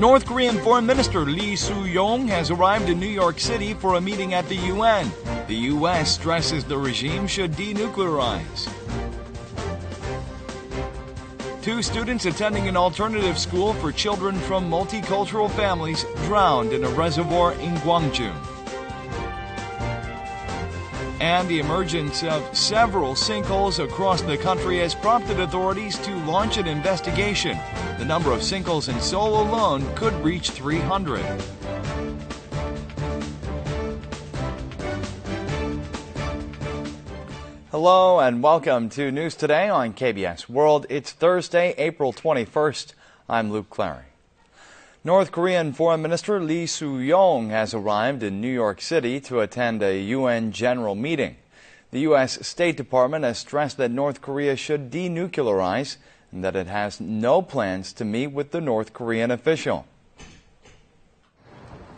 North Korean Foreign Minister Su-yong has arrived in New York City for a meeting at the UN. The U.S. stresses the regime should denuclearize. Two students attending an alternative school for children from multicultural families drowned in a reservoir in Gwangju. And the emergence of several sinkholes across the country has prompted authorities to launch an investigation. The number of sinkholes in Seoul alone could reach 300. Hello and welcome to News Today on KBS World. It's Thursday, April 21st. I'm Luke Clary. North Korean Foreign Minister Su-yong has arrived in New York City to attend a UN general meeting. The U.S. State Department has stressed that North Korea should denuclearize and that it has no plans to meet with the North Korean official.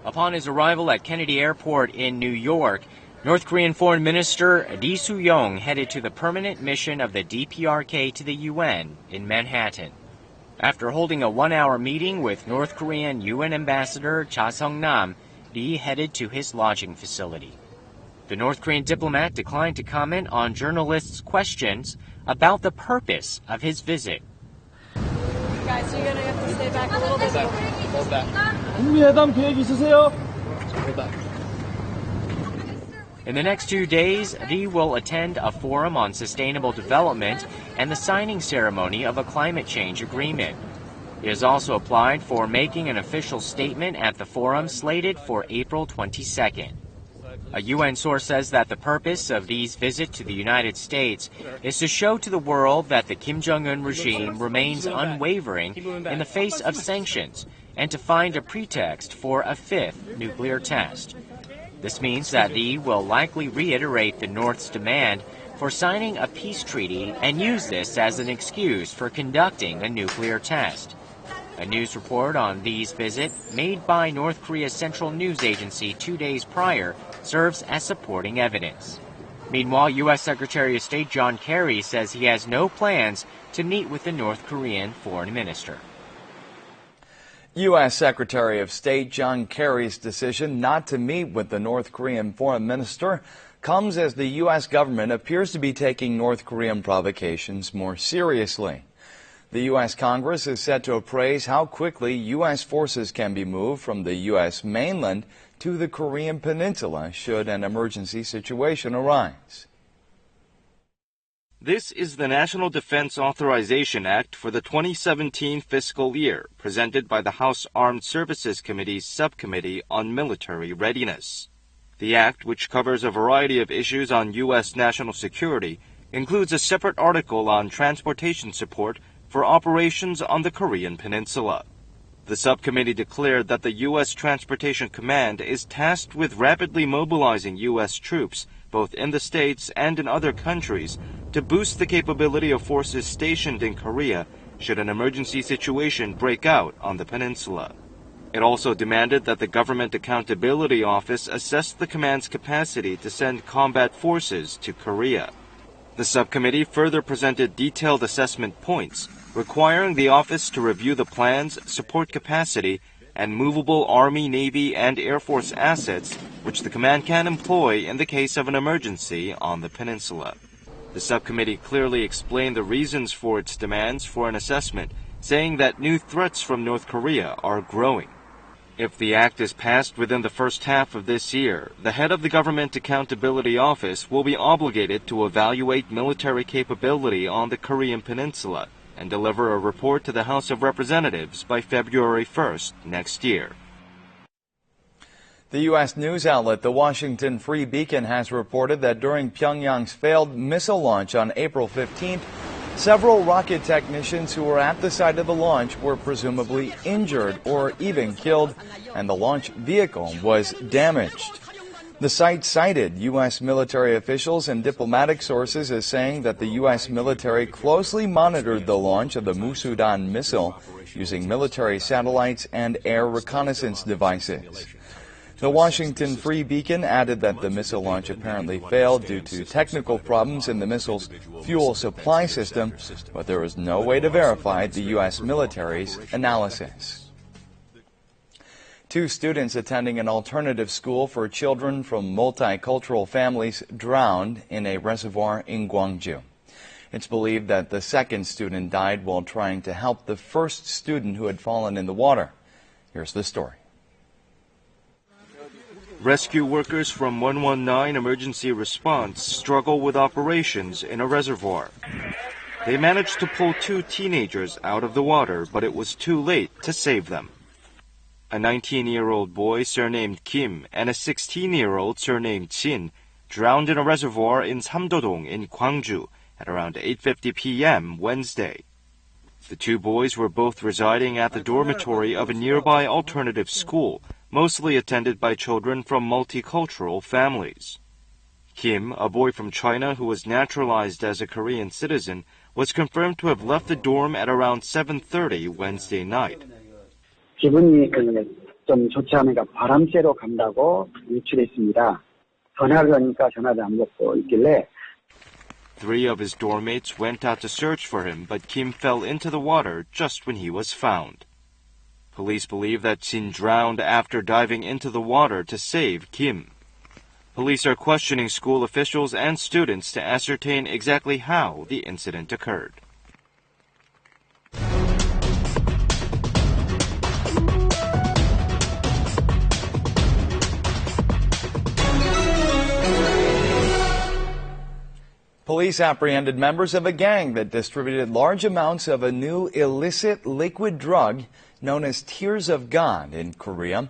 Upon his arrival at Kennedy Airport in New York, North Korean Foreign Minister Su-yong headed to the permanent mission of the DPRK to the UN in Manhattan. After holding a one-hour meeting with North Korean U.N. Ambassador Cha Sung-nam, Lee headed to his lodging facility. The North Korean diplomat declined to comment on journalists' questions about the purpose of his visit. Guys, you're going to have to stay back a little bit. 국민회담 계획 있으세요? In the next 2 days, Lee will attend a forum on sustainable development and the signing ceremony of a climate change agreement. He has also applied for making an official statement at the forum slated for April 22nd. A UN source says that the purpose of Lee's visit to the United States is to show to the world that the Kim Jong-un regime remains unwavering in the face of sanctions and to find a pretext for a fifth nuclear test. This means that Lee will likely reiterate the North's demand for signing a peace treaty and use this as an excuse for conducting a nuclear test. A news report on Lee's visit, made by North Korea's central news agency 2 days prior, serves as supporting evidence. Meanwhile, U.S. Secretary of State John Kerry says he has no plans to meet with the North Korean foreign minister. U.S. Secretary of State John Kerry's decision not to meet with the North Korean foreign minister comes as the U.S. government appears to be taking North Korean provocations more seriously. The U.S. Congress is set to appraise how quickly U.S. forces can be moved from the U.S. mainland to the Korean peninsula should an emergency situation arise. This is the National Defense Authorization Act for the 2017 fiscal year, presented by the House Armed Services Committee's Subcommittee on Military Readiness. The act, which covers a variety of issues on U.S. national security, includes a separate article on transportation support for operations on the Korean peninsula. The subcommittee declared that the U.S. Transportation Command is tasked with rapidly mobilizing U.S. troops, both in the States and in other countries, to boost the capability of forces stationed in Korea should an emergency situation break out on the peninsula. It also demanded that the Government Accountability Office assess the command's capacity to send combat forces to Korea. The subcommittee further presented detailed assessment points, requiring the office to review the plans, support capacity, and movable Army, Navy, and Air Force assets which the command can employ in the case of an emergency on the peninsula. The subcommittee clearly explained the reasons for its demands for an assessment, saying that new threats from North Korea are growing. If the act is passed within the first half of this year, the head of the Government Accountability Office will be obligated to evaluate military capability on the Korean peninsula and deliver a report to the House of Representatives by February 1st next year. The U.S. news outlet The Washington Free Beacon has reported that during Pyongyang's failed missile launch on April 15th, several rocket technicians who were at the site of the launch were presumably injured or even killed, and the launch vehicle was damaged. The site cited U.S. military officials and diplomatic sources as saying that the U.S. military closely monitored the launch of the Musudan missile using military satellites and air reconnaissance devices. The Washington Free Beacon added that the missile launch apparently failed due to technical problems in the missile's fuel supply system, but there is no way to verify the U.S. military's analysis. 2 students attending an alternative school for children from multicultural families drowned in a reservoir in Gwangju. It's believed that the second student died while trying to help the first student who had fallen in the water. Here's the story. Rescue workers from 119 Emergency Response struggle with operations in a reservoir. They managed to pull 2 teenagers out of the water, but it was too late to save them. A 19-year-old boy surnamed Kim and a 16-year-old surnamed Jin drowned in a reservoir in Samdodong in Gwangju at around 8:50 p.m. Wednesday. The 2 boys were both residing at the dormitory of a nearby alternative school, mostly attended by children from multicultural families. Kim, a boy from China who was naturalized as a Korean citizen, was confirmed to have left the dorm at around 7:30 Wednesday night. 기분이 좀 좋지 않으니까 바람 쐬러 간다고 유출했습니다. 전화를 하니까 전화를 안 받고 있길래 3 of his dormmates went out to search for him, but Kim fell into the water just when he was found. Police believe that Jin drowned after diving into the water to save Kim. Police are questioning school officials and students to ascertain exactly how the incident occurred. Police apprehended members of a gang that distributed large amounts of a new illicit liquid drug known as Tears of God in Korea.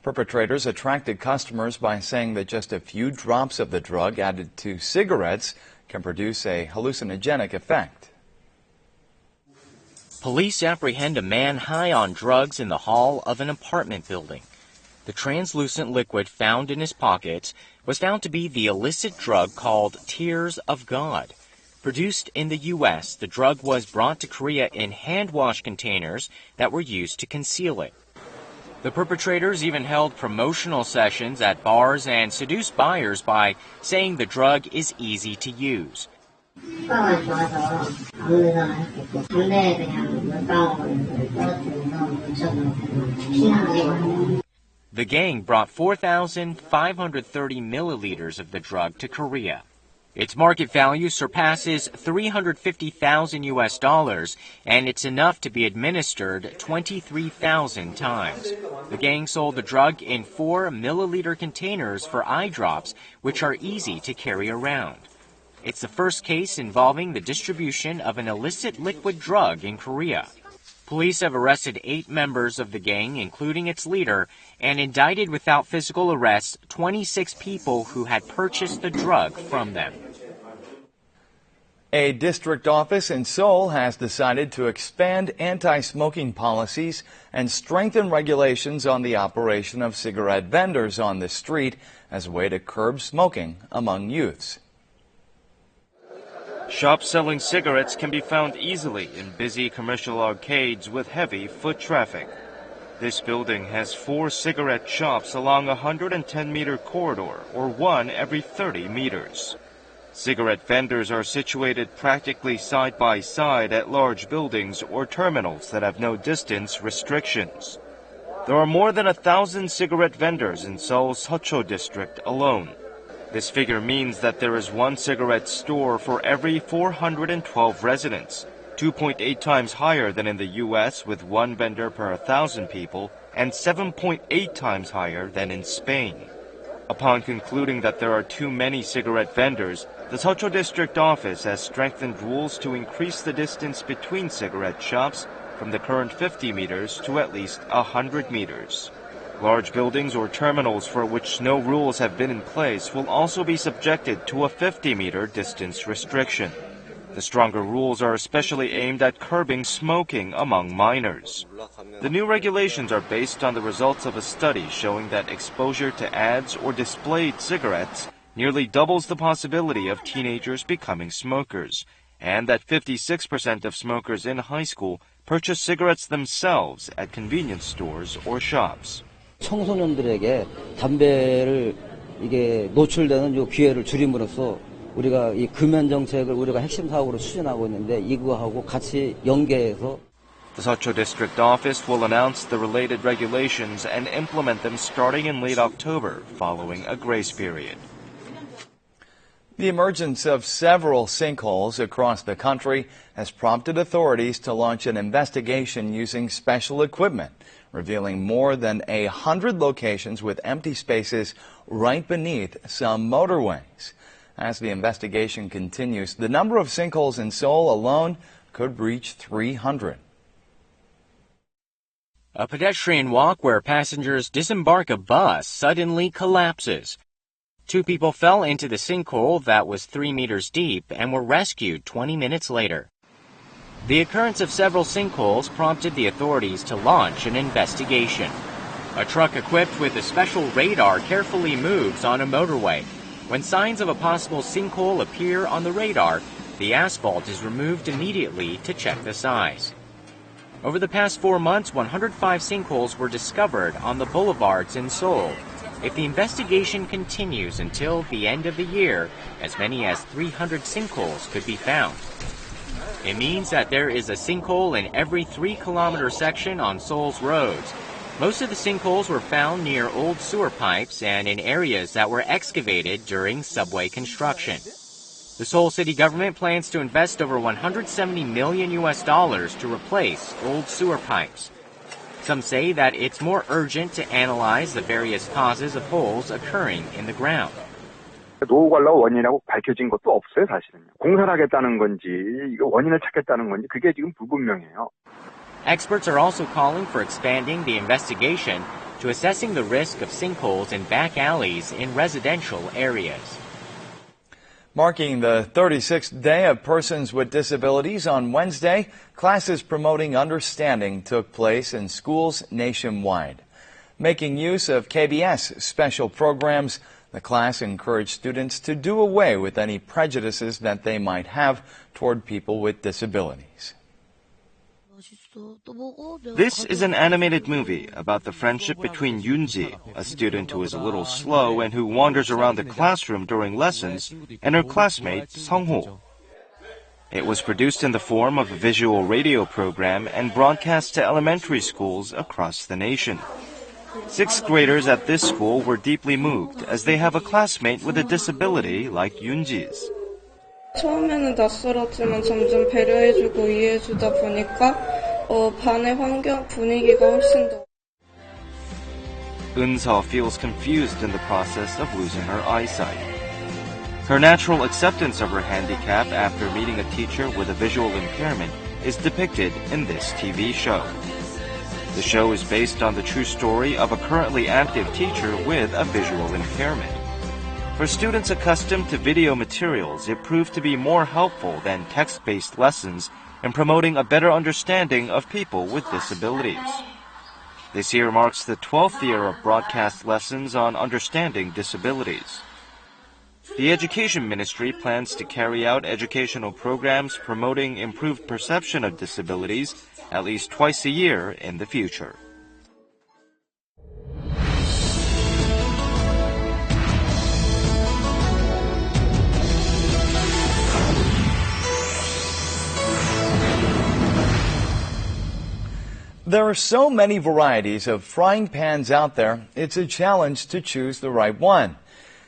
Perpetrators attracted customers by saying that just a few drops of the drug added to cigarettes can produce a hallucinogenic effect. Police apprehend a man high on drugs in the hall of an apartment building. The translucent liquid found in his pockets was found to be the illicit drug called Tears of God. Produced in the U.S., the drug was brought to Korea in hand wash containers that were used to conceal it. The perpetrators even held promotional sessions at bars and seduced buyers by saying the drug is easy to use. The gang brought 4,530 milliliters of the drug to Korea. Its market value surpasses $350,000 US, and it's enough to be administered 23,000 times. The gang sold the drug in 4 milliliter containers for eye drops, which are easy to carry around. It's the first case involving the distribution of an illicit liquid drug in Korea. Police have arrested 8 members of the gang, including its leader, and indicted without physical arrest 26 people who had purchased the drug from them. A district office in Seoul has decided to expand anti-smoking policies and strengthen regulations on the operation of cigarette vendors on the street as a way to curb smoking among youths. Shops selling cigarettes can be found easily in busy commercial arcades with heavy foot traffic. This building has 4 cigarette shops along a 110-meter corridor, or 1 every 30 meters. Cigarette vendors are situated practically side by side at large buildings or terminals that have no distance restrictions. There are more than 1,000 cigarette vendors in Seoul's Seocho district alone. This figure means that there is 1 cigarette store for every 412 residents, 2.8 times higher than in the U.S. with 1 vendor per 1,000 people, and 7.8 times higher than in Spain. Upon concluding that there are too many cigarette vendors, the Seocho District Office has strengthened rules to increase the distance between cigarette shops from the current 50 meters to at least 100 meters. Large buildings or terminals for which no rules have been in place will also be subjected to a 50-meter distance restriction. The stronger rules are especially aimed at curbing smoking among minors. The new regulations are based on the results of a study showing that exposure to ads or displayed cigarettes nearly doubles the possibility of teenagers becoming smokers, and that 56% of smokers in high school purchase cigarettes themselves at convenience stores or shops. 청소년들에게 담배를 이게 노출되는 요 기회를 줄임으로써 우리가 이 금연 정책을 우리가 핵심 사업으로 추진하고 있는데 이거하고 같이 연계해서 The Seocho District Office will announce the related regulations and implement them starting in late October, following a grace period. The emergence of several sinkholes across the country has prompted authorities to launch an investigation using special equipment, revealing more than 100 locations with empty spaces right beneath some motorways. As the investigation continues, the number of sinkholes in Seoul alone could reach 300. A pedestrian walk where passengers disembark a bus suddenly collapses. 2 people fell into the sinkhole that was 3 meters deep and were rescued 20 minutes later. The occurrence of several sinkholes prompted the authorities to launch an investigation. A truck equipped with a special radar carefully moves on a motorway. When signs of a possible sinkhole appear on the radar, the asphalt is removed immediately to check the size. Over the past 4 months, 105 sinkholes were discovered on the boulevards in Seoul. If the investigation continues until the end of the year, as many as 300 sinkholes could be found. It means that there is a sinkhole in every 3-kilometer section on Seoul's roads. Most of the sinkholes were found near old sewer pipes and in areas that were excavated during subway construction. The Seoul city government plans to invest over $170 million to replace old sewer pipes. Some say that it's more urgent to analyze the various causes of holes occurring in the ground. 노후 관련 원인이라고 밝혀진 것도 없어요, 사실은요. 공사를 하겠다는 건지, 이거 원인을 찾겠다는 건지 그게 지금 불분명해요. Experts are also calling for expanding the investigation to assessing the risk of sinkholes in back alleys in residential areas. Marking the 36th day of Persons with Disabilities on Wednesday, classes promoting understanding took place in schools nationwide. Making use of KBS special programs, the class encouraged students to do away with any prejudices that they might have toward people with disabilities. This is an animated movie about the friendship between Yoonji, a student who is a little slow and who wanders around the classroom during lessons, and her classmate, Sinkhole. It was produced in the form of a visual radio program and broadcast to elementary schools across the nation. 6th graders at this school were deeply moved as they have a classmate with a disability like Yoonji's. 처음에는 낯설었지만 점점 배려해주고 이해해주다 보니까 반의 환경 분위기가 훨씬 더. Eun-seo feels confused in the process of losing her eyesight. Her natural acceptance of her handicap after meeting a teacher with a visual impairment is depicted in this TV show. The show is based on the true story of a currently active teacher with a visual impairment. For students accustomed to video materials, it proved to be more helpful than text-based lessons in promoting a better understanding of people with disabilities. This year marks the 12th year of broadcast lessons on understanding disabilities. The Education Ministry plans to carry out educational programs promoting improved perception of disabilities at least twice a year in the future. There are so many varieties of frying pans out there, it's a challenge to choose the right one.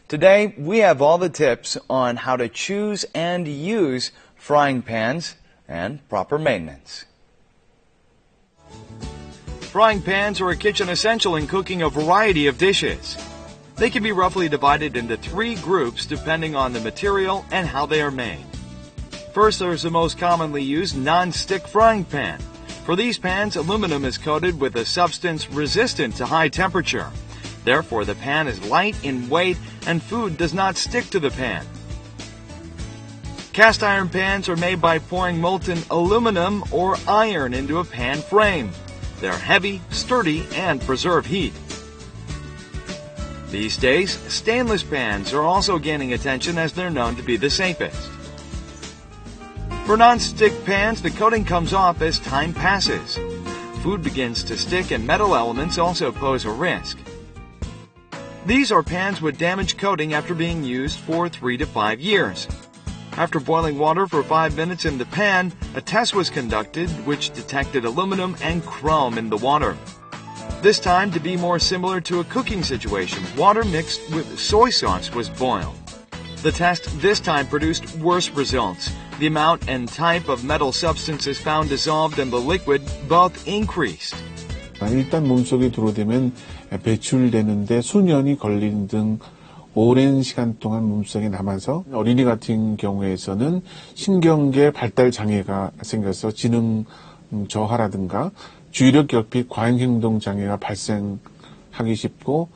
Today, we have all the tips on how to choose and use frying pans and proper maintenance. Frying pans are a kitchen essential in cooking a variety of dishes. They can be roughly divided into 3 groups depending on the material and how they are made. First, there's the most commonly used non-stick frying pan. For these pans, aluminum is coated with a substance resistant to high temperature. Therefore, the pan is light in weight and food does not stick to the pan. Cast iron pans are made by pouring molten aluminum or iron into a pan frame. They're heavy, sturdy, and preserve heat. These days, stainless pans are also gaining attention as they're known to be the safest. For non-stick pans, the coating comes off as time passes. Food begins to stick and metal elements also pose a risk. These are pans with damaged coating after being used for 3 to 5 years. After boiling water for 5 minutes in the pan, a test was conducted which detected aluminum and chrome in the water. This time, to be more similar to a cooking situation, water mixed with soy sauce was boiled. The test this time produced worse results. The amount and type of metal substances found dissolved in the liquid both increased. 일단 몸속에 들어오면 배출되는데 수년이 걸리는 등 오랜 시간 동안 몸속에 남아서 어린이 같은 경우에서는 신경계 발달 장애가 생겨서 지능 저하라든가 주의력 결핍, 과잉행동 장애가 발생하기 쉽고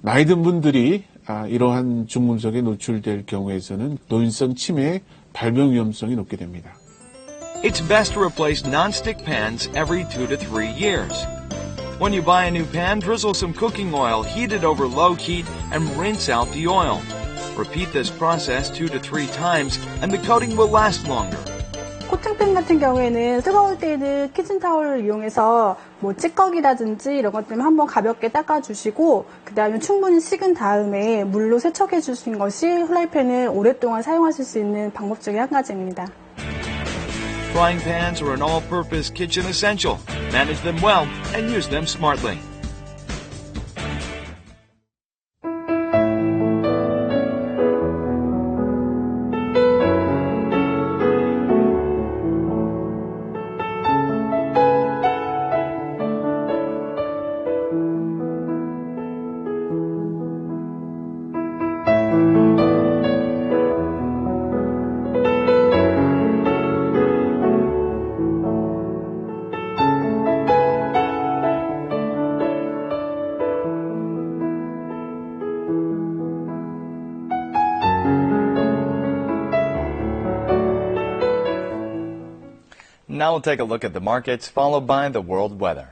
나이 든 분들이 이러한 중금속에 노출될 경우에서는 노인성 치매, 발병 위험성이 높게 됩니다. It's best to replace non-stick pans every 2 to 3 years. When you buy a new pan, drizzle some cooking oil, heat it over low heat, and rinse out the oil. Repeat this process 2 to 3 times, and the coating will last longer. 코팅팬 같은 경우에는 뜨거울 때는 키친타올을 이용해서 찌꺼기라든지 이런 것 때문에 한번 가볍게 닦아주시고 그 다음에 충분히 식은 다음에 물로 세척해 주신 것이 후라이팬을 오랫동안 사용하실 수 있는 방법 중에 한 가지입니다. Frying pans are an all-purpose kitchen essential. Manage them well and use them smartly. Now we'll take a look at the markets, followed by the world weather.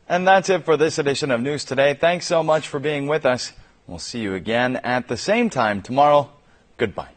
And that's it for this edition of News Today. Thanks so much for being with us. We'll see you again at the same time tomorrow. Goodbye.